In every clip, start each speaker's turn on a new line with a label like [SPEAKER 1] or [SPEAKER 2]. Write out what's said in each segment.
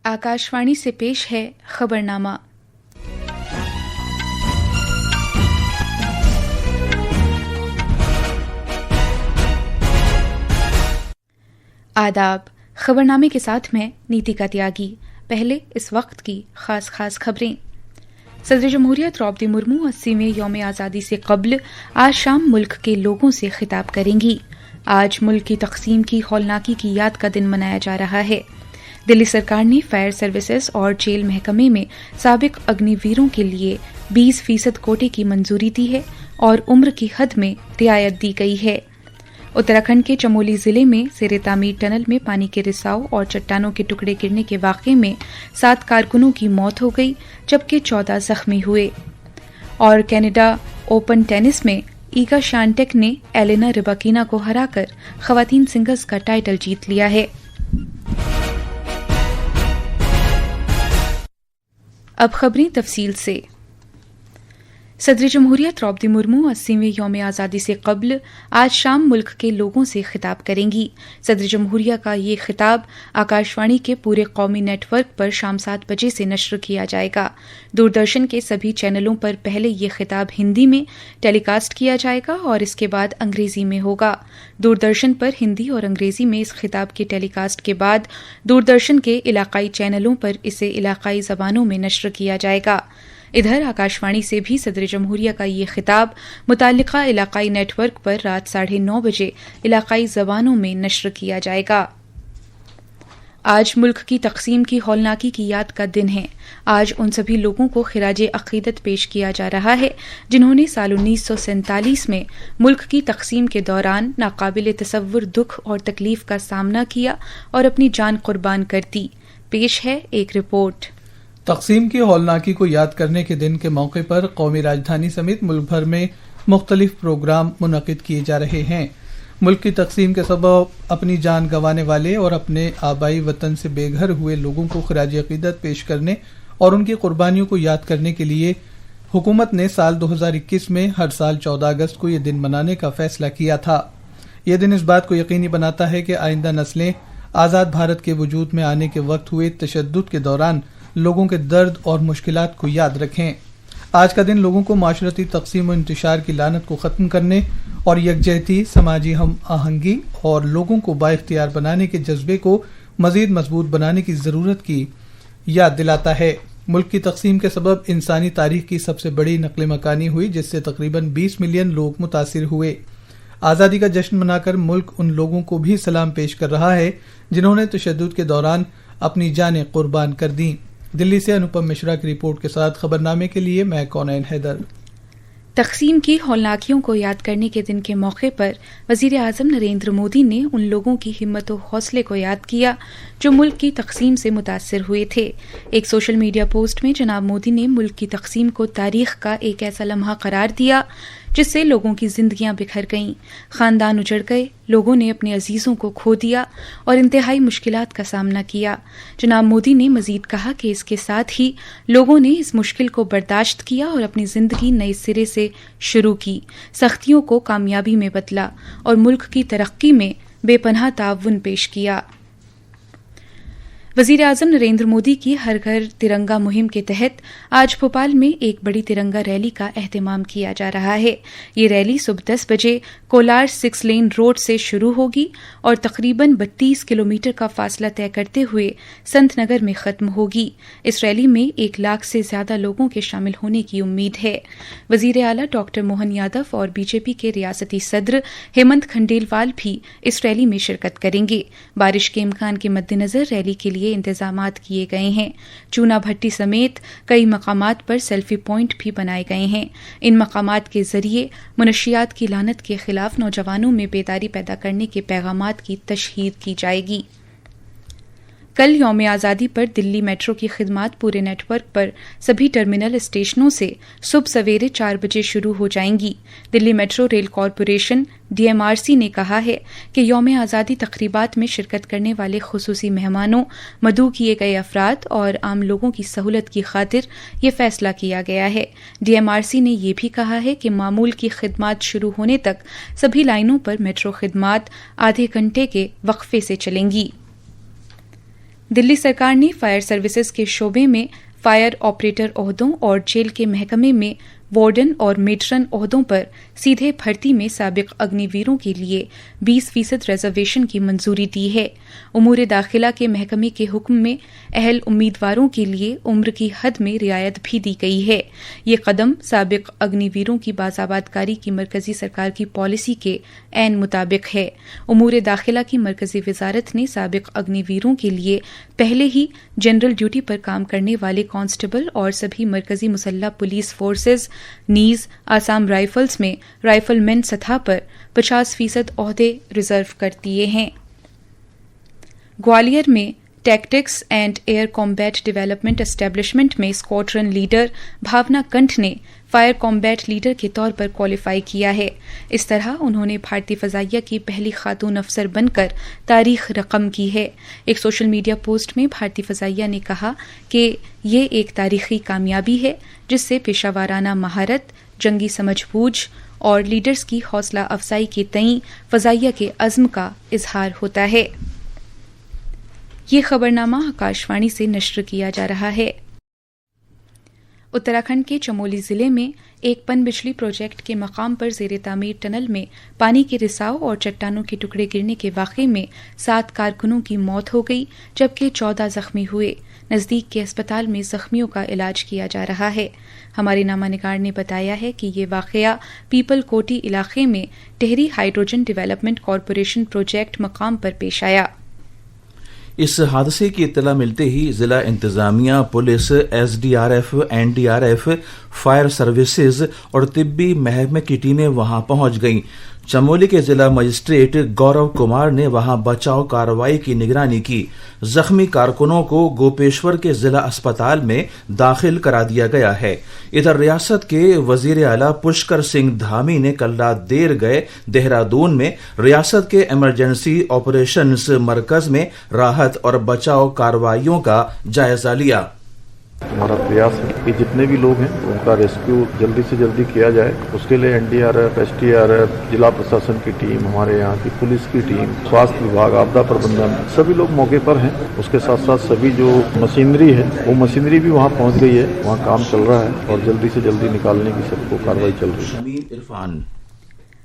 [SPEAKER 1] आकाशवाणी से पेश है खबरनामा। आदाब। खबरनामे के साथ मैं नीतिका त्यागी। पहले इस वक्त की खास खबरें। सदर जमहूरियत द्रौपदी मुर्मू 80वें यौम आज़ादी से कब्ल आज शाम मुल्क के लोगों से खिताब करेंगी। आज मुल्क की तकसीम की हौलनाकी की याद का दिन मनाया जा रहा है। दिल्ली सरकार ने फायर सर्विसेज और जेल महकमे में साबिक अग्निवीरों के लिए 20% कोटे की मंजूरी दी है और उम्र की हद में रियायत दी गई है। उत्तराखंड के चमोली जिले में ज़ेरे तामीर टनल में पानी के रिसाव और चट्टानों के टुकड़े गिरने के वाक़े में 7 कारकुनों की मौत हो गई, जबकि 14 जख्मी हुए। और कनाडा ओपन टेनिस में ईगा शांटेक ने एलेना रिबाकिना को हराकर खवातीन सिंगल्स का टाइटल जीत लिया है। अब खबरें तफसील से। सदर जमहूरियत द्रौपदी मुर्मू 80वें यौम आज़ादी से कब्ल आज शाम मुल्क के लोगों से खिताब करेंगी। सदर जमहूरिया का ये खिताब आकाशवाणी के पूरे कौमी नेटवर्क पर शाम 7 बजे से नश्र किया जाएगा। दूरदर्शन के सभी चैनलों पर पहले ये खिताब हिंदी में टेलीकास्ट किया जाएगा और इसके बाद अंग्रेजी में होगा। दूरदर्शन पर हिंदी और अंग्रेजी में इस खिताब के टेलीकास्ट के बाद दूरदर्शन के इलाकाई चैनलों पर इसे इलाकाई ज़बानों में नश्र किया जाएगा। इधर आकाशवाणी से भी सदर जमहूरिया का ये खिताब मुताल्लिका इलाकाई नेटवर्क पर रात 9:30 बजे इलाकाई ज़बानों में नश्र किया जाएगा। आज मुल्क की तकसीम की हौलनाकी की याद का दिन है। आज उन सभी लोगों को खिराज अक़ीदत पेश किया जा रहा है जिन्होंने साल 1947 में मुल्क की तकसीम के दौरान नाकाबिल तसव्वुर दुख और तकलीफ का सामना किया और अपनी जान कुर्बान कर दी। पेश है एक रिपोर्ट।
[SPEAKER 2] तकसीम की हौलनाकी को याद करने के दिन के मौके पर कौमी राजधानी समेत मुल्क भर में मुख्तलिफ प्रोग्राम मुनक़िद किए जा रहे हैं। मुल्क की तकसीम के सबब अपनी जान गंवाने वाले और अपने आबाई वतन से बेघर हुए लोगों को खिराज अक़ीदत पेश करने और उनकी कुर्बानियों को याद करने के लिए हुकूमत ने साल 2021 में हर साल 14 अगस्त को ये दिन मनाने का फैसला किया था। यह दिन इस बात को यकीनी बनाता है कि आइंदा नस्लें आज़ाद भारत के वजूद में आने के वक्त हुए तशद्दुद के दौरान लोगों के दर्द और मुश्किलात को याद रखें। आज का दिन लोगों को माशरती तक़सीम और इंतशार की लानत को ख़त्म करने और यकजहती, समाजी हम आहंगी और लोगों को बाइख्तियार बनाने के जज्बे को मज़ीद मजबूत बनाने की ज़रूरत की याद दिलाता है। मुल्क की तक़सीम के सबब इंसानी तारीख की सबसे बड़ी नक़ल मकानी हुई, जिससे तकरीबन 20 मिलियन लोग मुतासिर हुए। आज़ादी का जश्न मनाकर मुल्क उन लोगों को भी सलाम पेश कर रहा है जिन्होंने तशद्दुद के दौरान अपनी जानें कुर्बान कर दी। दिल्ली से अनुपम मिश्रा की रिपोर्ट के साथ खबरनामे के लिए मैं कौनैन हैदर।
[SPEAKER 1] तकसीम की हौलनाकियों को याद करने के दिन के मौके पर वज़ीर आज़म नरेंद्र मोदी ने उन लोगों की हिम्मत और हौसले को याद किया जो मुल्क की तकसीम से मुतासिर हुए थे। एक सोशल मीडिया पोस्ट में जनाब मोदी ने मुल्क की तकसीम को तारीख का एक ऐसा लम्हा करार दिया जिससे लोगों की जिंदगियां बिखर गईं, खानदान उजड़ गए, लोगों ने अपने अजीजों को खो दिया और इंतहाई मुश्किलात का सामना किया। जनाब मोदी ने मजीद कहा कि इसके साथ ही लोगों ने इस मुश्किल को बर्दाश्त किया और अपनी जिंदगी नए सिरे से शुरू की, सख्तियों को कामयाबी में बदला और मुल्क की तरक्की में बेपनाह ताउन पेश किया। वज़ीर आज़म नरेंद्र मोदी की हर घर तिरंगा मुहिम के तहत आज भोपाल में एक बड़ी तिरंगा रैली का एहतमाम किया जा रहा है। ये रैली सुबह 10 बजे कोलार 6 लेन रोड से शुरू होगी और तकरीबन 32 किलोमीटर का फासला तय करते हुए संत नगर में ख़त्म होगी। इस रैली में 1 लाख से ज्यादा लोगों के शामिल होने की उम्मीद है। वज़ीर आला डॉक्टर मोहन यादव और बीजेपी के रियासती सदर हेमंत खंडेलवाल भी इस रैली में शिरकत करेंगे। बारिश के इम्कान के मद्देनजर रैली के लिए इंतजामात किए गए हैं। चूना भट्टी समेत कई मकामात पर सेल्फी पॉइंट भी बनाए गए हैं। इन मकामात के जरिए मुनशियात की लानत के खिलाफ नौजवानों में बेदारी पैदा करने के पैगामात की तशहीर की जाएगी। कल यौम आज़ादी पर दिल्ली मेट्रो की खिदमात पूरे नेटवर्क पर सभी टर्मिनल स्टेशनों से सुबह सवेरे 4 बजे शुरू हो जाएंगी। Delhi metro rail corporation DMRC ने कहा है कि यौम आज़ादी तकरीबात में शिरकत करने वाले खुसूसी मेहमानों, मदऊ किए गए अफराद और आम लोगों की सहूलत की खातिर ये फैसला किया गया है। DMRC ने यह भी कहा है कि मामूल की खिदमात शुरू होने तक सभी लाइनों पर मेट्रो खिदमात आधे घंटे के वक्फे से चलेंगी। दिल्ली सरकार ने फायर सर्विसेज के शोबे में फायर ऑपरेटर ओहदों और जेल के महकमे में वार्डन और मेट्रन ओहदों पर सीधे भर्ती में साबिक अग्निवीरों के लिए 20% रिजर्वेशन की मंजूरी दी है। उमूर दाखिला के महकमे के हुक्म में अहल उम्मीदवारों के लिए उम्र की हद में रियायत भी दी गई है। ये कदम साबिक अग्निवीरों की बाज़ाबादकारी की मरकजी सरकार की पॉलिसी के ऐन मुताबिक है। उमूर दाखिला की मरकजी वजारत ने साबिक अग्निवीरों के लिए पहले ही जनरल ड्यूटी पर काम करने वाले कांस्टेबल और सभी मरकजी मुसल्ह पुलिस फोर्सेज नीज आसाम राइफल्स में राइफलमैन सतह पर 50% ओहदे रिजर्व कर दिए हैं। ग्वालियर में tactics and air combat development establishment में स्क्वाड्रन लीडर भावना कंठ ने फायर कॉम्बैट लीडर के तौर पर क्वालिफाई किया है। इस तरह उन्होंने भारतीय फजाइया की पहली खातून अफसर बनकर तारीख रकम की है। एक सोशल मीडिया पोस्ट में भारतीय फजाइया ने कहा कि ये एक तारीखी कामयाबी है जिससे पेशावराना महारत, जंगी समझबूझ और लीडर्स की हौसला अफजाई के तईं फजाइया के अज़्म का इजहार होता है। ये खबरनामा आकाशवाणी से नश्र किया जा रहा है। उत्तराखंड के चमोली जिले में एक पनबिजली प्रोजेक्ट के मकाम पर ज़ेरे तामीर टनल में पानी के रिसाव और चट्टानों के टुकड़े गिरने के वाक़े में 7 कारकुनों की मौत हो गई जबकि 14 जख्मी हुए। नज़दीक के अस्पताल में जख्मियों का इलाज किया जा रहा है। हमारे नामानिगार ने बताया है कि ये वाक़या पीपल कोटी इलाके में Tehri hydrogen development corporation project मकाम पर पेश आया।
[SPEAKER 3] इस हादसे की इत्तला मिलते ही जिला इंतजामिया, police, SDRF, NDRF, fire services और तिब्बी महकमे की टीमें वहां पहुंच गईं। चमोली के जिला मजिस्ट्रेट गौरव कुमार ने वहां बचाव कार्रवाई की निगरानी की। जख्मी कारकुनों को गोपेश्वर के जिला अस्पताल में दाखिल करा दिया गया है। इधर रियासत के वजीर आला पुष्कर सिंह धामी ने कल रात देर गए देहरादून में रियासत के इमरजेंसी ऑपरेशंस मरकज में राहत और बचाव कार्रवाइयों का जायजा लिया।
[SPEAKER 4] हमारा प्रयास है कि जितने भी लोग हैं उनका रेस्क्यू जल्दी से जल्दी किया जाए। उसके लिए एनडीआरएफ, एसडीआरएफ, जिला प्रशासन की टीम, हमारे यहाँ की पुलिस की टीम, स्वास्थ्य विभाग, आपदा प्रबंधन, सभी लोग मौके पर हैं। उसके साथ साथ सभी जो मशीनरी है वो मशीनरी भी वहाँ पहुँच गई है, वहाँ काम चल रहा है और जल्दी से जल्दी निकालने की सबको कार्रवाई चल रही है।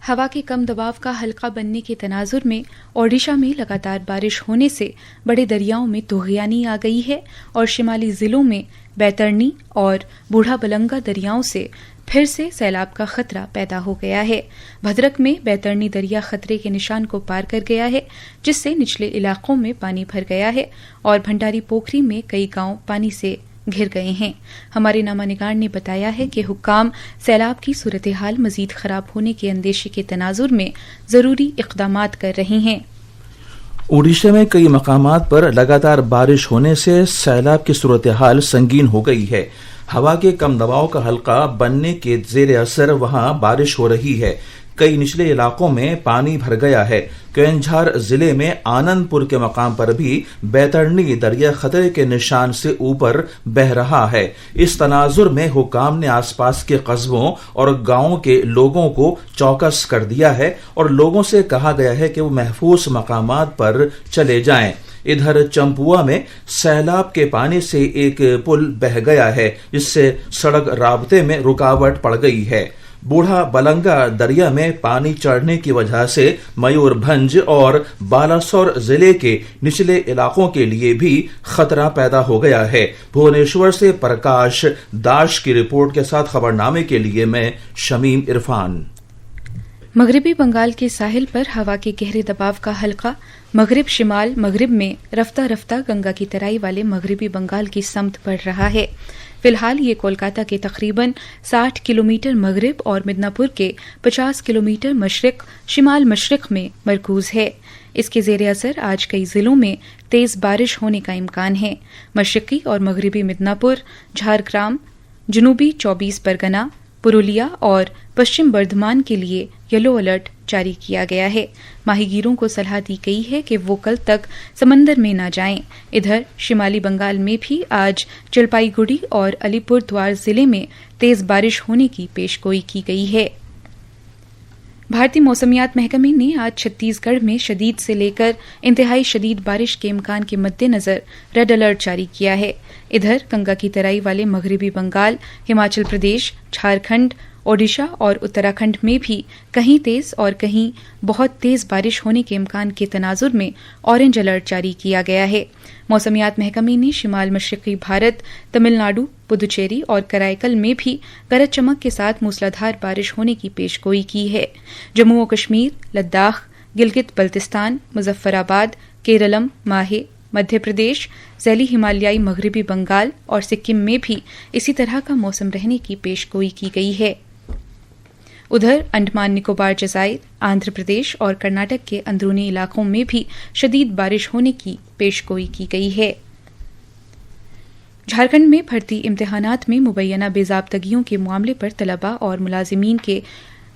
[SPEAKER 1] हवा के कम दबाव का हल्का बनने के तनाजुर में ओडिशा में लगातार बारिश होने से बड़े दरियाओं में तूग़यानी आ गई है और शिमाली जिलों में बैतरनी और बूढ़ा बलंगा दरियाओं से फिर से सैलाब का खतरा पैदा हो गया है। भद्रक में बैतरनी दरिया खतरे के निशान को पार कर गया है जिससे निचले इलाकों में पानी भर गया है और भंडारी पोखरी में कई गांव पानी से घिर गए हैं। हमारे नामानिगार ने बताया है कि हुक्काम सैलाब की सूरत हाल मजीद खराब होने के अंदेशे के तनाजुर में जरूरी इक़दामात कर रहे हैं।
[SPEAKER 3] ओडिशा में कई मकामात पर लगातार बारिश होने से सैलाब की सूरत हाल संगीन हो गई है। हवा के कम दबाव का हल्का बनने के जेर असर वहां बारिश हो रही है। कई निचले इलाकों में पानी भर गया है। केंझार जिले में आनंदपुर के मकाम पर भी बैतरनी दरिया खतरे के निशान से ऊपर बह रहा है। इस तनाजुर में हुकाम ने आसपास के कस्बों और गांवों के लोगों को चौकस कर दिया है और लोगों से कहा गया है कि वो महफूज मकामात पर चले जाएं। इधर चंपुआ में सैलाब के पानी से एक पुल बह गया है जिससे सड़क राबते में रुकावट पड़ गई है। बूढ़ा बलंगा दरिया में पानी चढ़ने की वजह से मयूरभंज और बालासोर जिले के निचले इलाकों के लिए भी खतरा पैदा हो गया है। भुवनेश्वर से प्रकाश दाश की रिपोर्ट के साथ खबरनामे के लिए मैं शमीम इरफान।
[SPEAKER 1] मगरबी बंगाल के साहिल पर हवा के गहरे दबाव का हल्का मगरिब शिमाल मगरिब में रफ्ता रफ्ता गंगा की तराई वाले मगरबी बंगाल की समत बढ़ रहा है। फिलहाल ये कोलकाता के तकरीबन 60 किलोमीटर मगरिब और मिदनापुर के 50 किलोमीटर मशरिक शिमाल मशरिक में मरकूज है। इसके जेर असर आज कई जिलों में तेज बारिश होने का इम्कान है। मशरिकी और मगरबी मिदनापुर, झारग्राम, जनूबी 24 परगना, पुरुलिया और पश्चिम बर्धमान के लिए येलो अलर्ट जारी किया गया है। माहीगीरों को सलाह दी गई है कि वो कल तक समंदर में न जाएं। इधर शिमाली बंगाल में भी आज जलपाईगुड़ी और अलीपुर द्वार जिले में तेज बारिश होने की पेशगोई की गई है। بھارتی موسمیات محکمے نے آج چھتیس گڑھ میں شدید سے لے کر انتہائی شدید بارش کے امکان کے مد نظر ریڈ الرٹ جاری کیا ہے. ادھر گنگا کی ترائی والے مغربی بنگال، ہماچل پردیش، جھارکھنڈ، اوڈیشہ اور اتراکھنڈ میں بھی کہیں تیز اور کہیں بہت تیز بارش ہونے کے امکان کے تناظر میں اورنج الرٹ جاری کیا گیا ہے. موسمیات محکمے نے شمال مشرقی بھارت، تمل ناڈو، پدوچیری اور کرائیکل میں بھی گرج چمک کے ساتھ موسلادھار بارش ہونے کی پیش گوئی کی ہے. جموں و کشمیر، لداخ، گلگت بلتستان، مظفر آباد، کیرلم، ماہے، مدھیہ پردیش، ذیلی ہمالیائی مغربی بنگال اور سکم میں بھی اسی طرح کا موسم رہنے کی پیش گوئی کی گئی ہے. ادھر انڈمان نکوبار جزائر، آندھر پردیش اور کرناٹک کے اندرونی علاقوں میں بھی شدید بارش ہونے کی پیش گوئی کی گئی ہے. جھارکھنڈ میں بھرتی امتحانات میں مبینہ بے ضابطگیوں کے معاملے پر طلباء اور ملازمین کے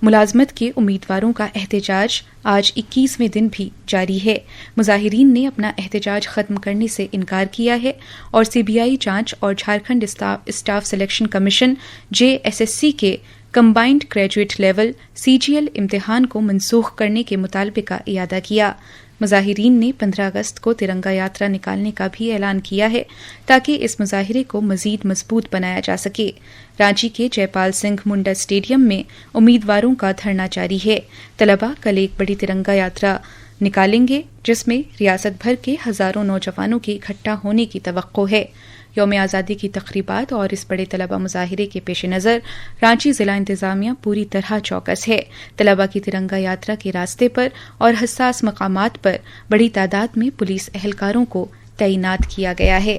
[SPEAKER 1] ملازمت کے امیدواروں کا احتجاج آج 21ویں دن بھی جاری ہے. مظاہرین نے اپنا احتجاج ختم کرنے سے انکار کیا ہے اور CBI جانچ اور Jharkhand staff selection commission JSSC کے کمبائنڈ گریجویٹ لیول CGL امتحان کو منسوخ کرنے کے مطالبے کا اعادہ کیا. مظاہرین نے 15 اگست کو ترنگا یاترا نکالنے کا بھی اعلان کیا ہے تاکہ اس مظاہرے کو مزید مضبوط بنایا جا سکے. رانچی کے جے پال سنگھ منڈا اسٹیڈیم میں امیدواروں کا دھرنا جاری ہے. طلباء کل ایک بڑی ترنگا یاترا نکالیں گے جس میں ریاست بھر کے ہزاروں نوجوانوں کے اکٹھا ہونے کی توقع ہے. یوم آزادی کی تقریبات اور اس بڑے طلبہ مظاہرے کے پیش نظر رانچی ضلع انتظامیہ پوری طرح چوکس ہے. طلبہ کی ترنگا یاترا کے راستے پر اور حساس مقامات پر بڑی تعداد میں پولیس اہلکاروں کو تعینات کیا گیا ہے.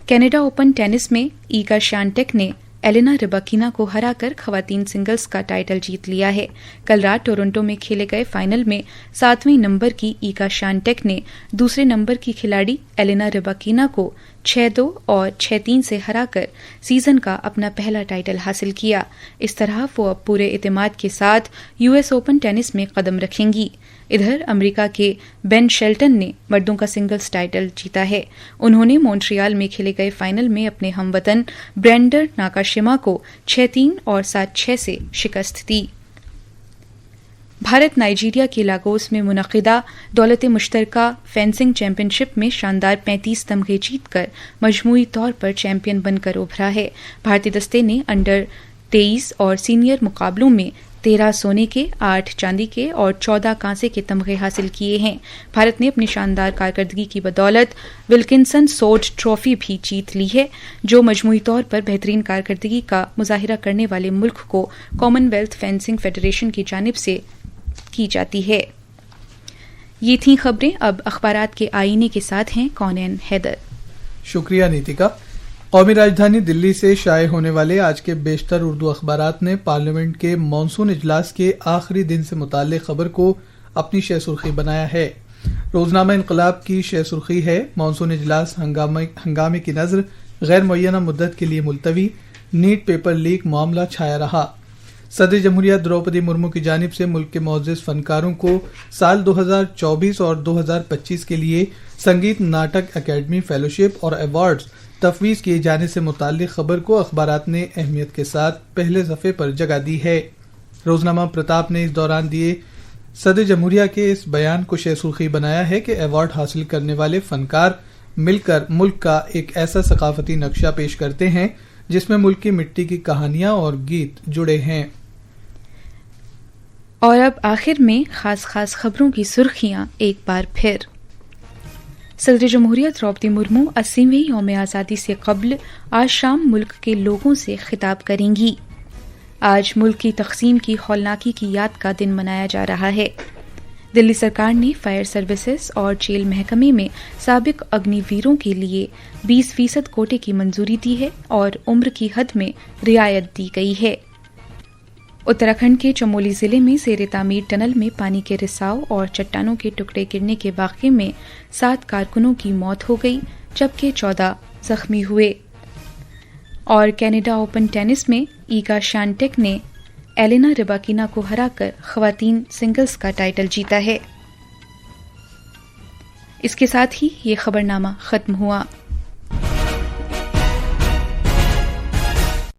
[SPEAKER 1] کینیڈا اوپن ٹینس میں ایگا شیانٹیک نے ایلینا رباکینا کو ہرا کر خواتین سنگلز کا ٹائٹل جیت لیا ہے. کل رات ٹورنٹو میں کھیلے گئے فائنل میں 7ویں نمبر کی ایگا شیانٹیک نے دوسرے نمبر کی کھلاڑی ایلینا رباکینا کو 6-2 اور 6-3 سے ہرا کر سیزن کا اپنا پہلا ٹائٹل حاصل کیا. اس طرح وہ اب پورے اعتماد کے ساتھ US اوپن ٹینس میں قدم رکھیں گی. ادھر امریکہ کے بین شیلٹن نے مردوں کا سنگلز ٹائٹل جیتا ہے. انہوں نے مونٹریال میں کھیلے گئے فائنل میں اپنے ہم وطن برینڈر ناکاشیما کو 6-3 اور 7-6 سے شکست دی. بھارت نائجیریا کے لاگوس میں منعقدہ دولت مشترکہ فینسنگ چیمپئن شپ میں شاندار 35 تمغے جیت کر مجموعی طور پر چیمپئن بن کر ابھرا ہے. بھارتی دستے نے انڈر 23 اور سینئر مقابلوں میں 13 سونے کے، 8 چاندی کے اور 14 کانسے کے تمغے حاصل کیے ہیں. بھارت نے اپنی شاندار کارکردگی کی بدولت ولکنسن سوڈ ٹرافی بھی جیت لی ہے جو مجموعی طور پر بہترین کارکردگی کا مظاہرہ کرنے والے ملک کو کامن ویلتھ فینسنگ فیڈریشن کی جانب سے کی جاتی ہے. یہ تھیں خبریں. اب اخبارات کے آئینے کے ساتھ ہیں کونین حیدر.
[SPEAKER 2] شکریہ نیتیکا. قومی راجدھانی دلی سے شائع ہونے والے آج کے بیشتر اردو اخبارات نے پارلیمنٹ کے مانسون اجلاس کے آخری دن سے متعلق خبر کو اپنی شہ سرخی بنایا ہے. روزنامہ انقلاب کی شہ سرخی ہے: مانسون اجلاس ہنگامے کی نظر غیر معینہ مدت کے لیے ملتوی، نیٹ پیپر لیک معاملہ چھایا رہا. صدر جمہوریہ دروپدی مرمو کی جانب سے ملک کے معزز فنکاروں کو سال 2024 اور 2025 کے لیے سنگیت ناٹک اکیڈمی فیلوشپ اور ایوارڈز تفویض کیے جانے سے متعلق خبر کو اخبارات نے اہمیت کے ساتھ پہلے صفحے پر جگہ دی ہے. روزنامہ پرتاپ نے اس دوران دیے صدر جمہوریہ کے اس بیان کو شہ سرخی بنایا ہے کہ ایوارڈ حاصل کرنے والے فنکار مل کر ملک کا ایک ایسا ثقافتی نقشہ پیش کرتے ہیں جس میں ملک کی مٹی کی کہانیاں اور گیت جڑے ہیں.
[SPEAKER 1] اور اب آخر میں خاص خبروں کی سرخیاں ایک بار پھر. صدر جمہوریہ دروپدی مرمو 80ویں یوم آزادی سے قبل آج شام ملک کے لوگوں سے خطاب کریں گی. آج ملک کی تقسیم کی ہولناکی کی یاد کا دن منایا جا رہا ہے. دلی سرکار نے فائر سروسز اور جیل محکمے میں سابق اگنی ویروں کے لیے 20% کوٹے کی منظوری دی ہے اور عمر کی حد میں رعایت دی گئی ہے. اتراکھنڈ کے چمولی ضلع میں زیر تعمیر ٹنل میں پانی کے رساؤ اور چٹانوں کے ٹکڑے گرنے کے واقعے میں 7 کارکنوں کی موت ہو گئی جبکہ 14 زخمی ہوئے. اور کینیڈا اوپن ٹینس میں ایگا شیانٹیک نے ایلینا رباکینا کو ہرا کر خواتین سنگلز کا ٹائٹل جیتا ہے. اس کے ساتھ ہی یہ خبرنامہ ختم ہوا.